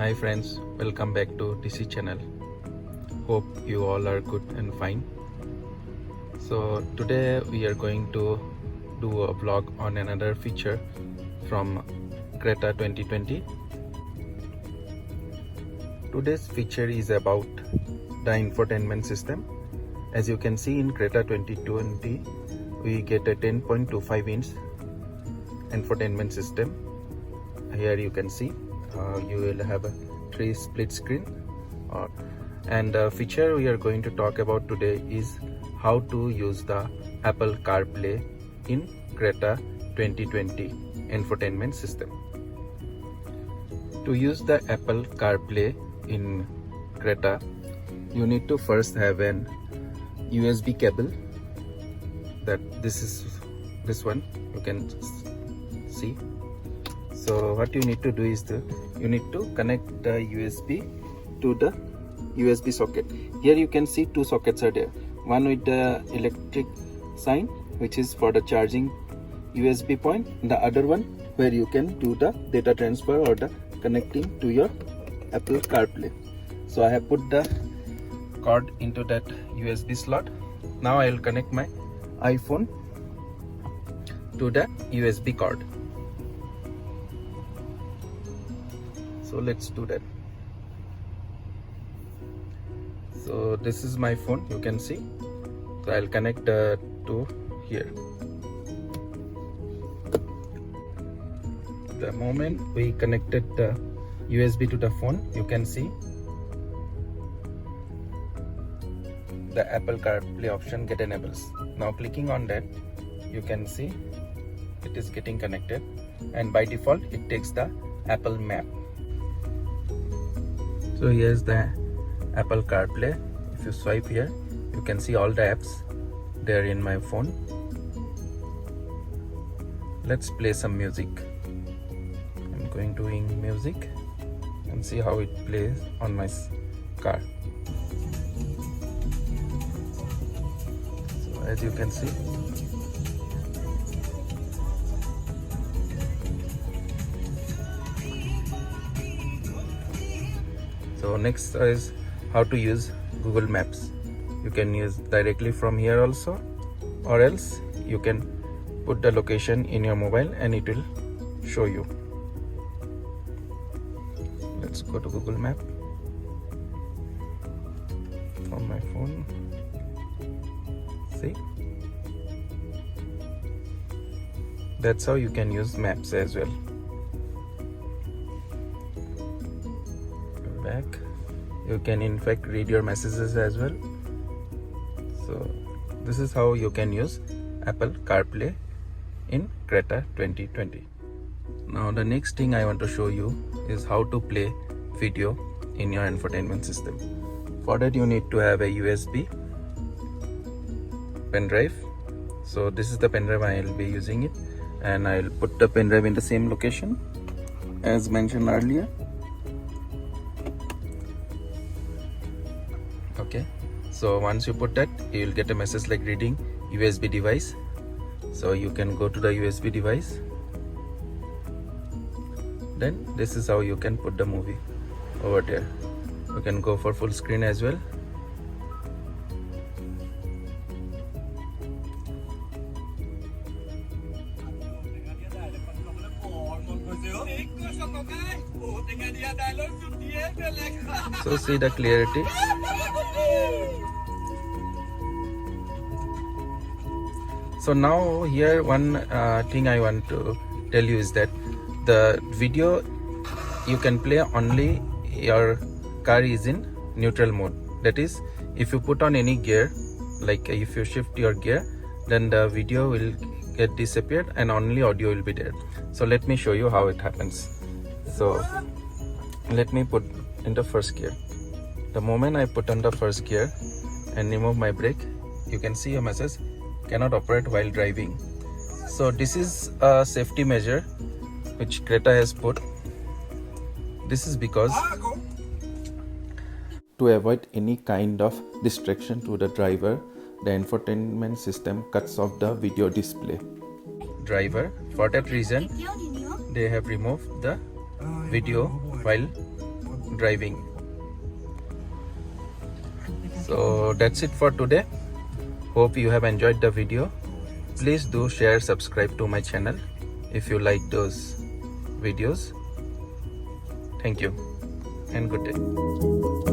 Hi friends, welcome back to DC channel. Hope you all are good and fine. So today we are going to do a vlog on another feature from Creta 2020. Today's feature is about the infotainment system. As you can see in Creta 2020, we get a 10.25 inch infotainment system. Here you can see you will have a 3 split screen, and the feature we are going to talk about today is how to use the Apple CarPlay in Creta 2020 infotainment system. To use the Apple CarPlay in Creta, you need to first have an USB cable. This is this one, you can see. So what you need to do is you need to connect the USB to the USB socket. Here you can see 2 sockets are there. One with the electric sign, which is for the charging USB point, and the other one where you can do the data transfer or the connecting to your Apple CarPlay. So I have put the cord into that USB slot. Now I will connect my iPhone to the USB cord. So let's do that. So this is my phone, you can see. So I'll connect to here. The moment we connected the USB to the phone, you can see the Apple CarPlay option get enables. Now clicking on that, you can see it is getting connected, and by default it takes the Apple map. So here's the Apple CarPlay. If you swipe here, you can see all the apps there in my phone. Let's play some music. I'm going to in music and see how it plays on my car. So as you can see, so next is how to use Google Maps. You can use directly from here also, or else you can put the location in your mobile and it will show you. Let's go to Google Map from my phone. See, that's how you can use maps as well. Back, you can in fact read your messages as well. So this is how you can use Apple CarPlay in Creta 2020. Now the next thing I want to show you is how to play video in your infotainment system. For that you need to have a USB pen drive. So this is the pen drive I will be using it, and I will put the pen drive in the same location as mentioned earlier. Okay, so once you put that, you will get a message like reading USB device. So you can go to the USB device. Then this is how you can put the movie over there. You can go for full screen as well. So see the clarity. So now here one thing I want to tell you is that the video you can play only your car is in neutral mode. That is, if you put on any gear, like if you shift your gear, then the video will get disappeared and only audio will be there. So let me show you how it happens. So let me put in the first gear. The moment I put on the first gear and remove my brake, you can see a message, cannot operate while driving. So this is a safety measure which Creta has put. This is because to avoid any kind of distraction to the driver, the infotainment system cuts off the video display. Driver, for that reason, they have removed the video while driving. So that's it for today. Hope you have enjoyed the video. Please do share, subscribe to my channel if you like those videos. Thank you and good day.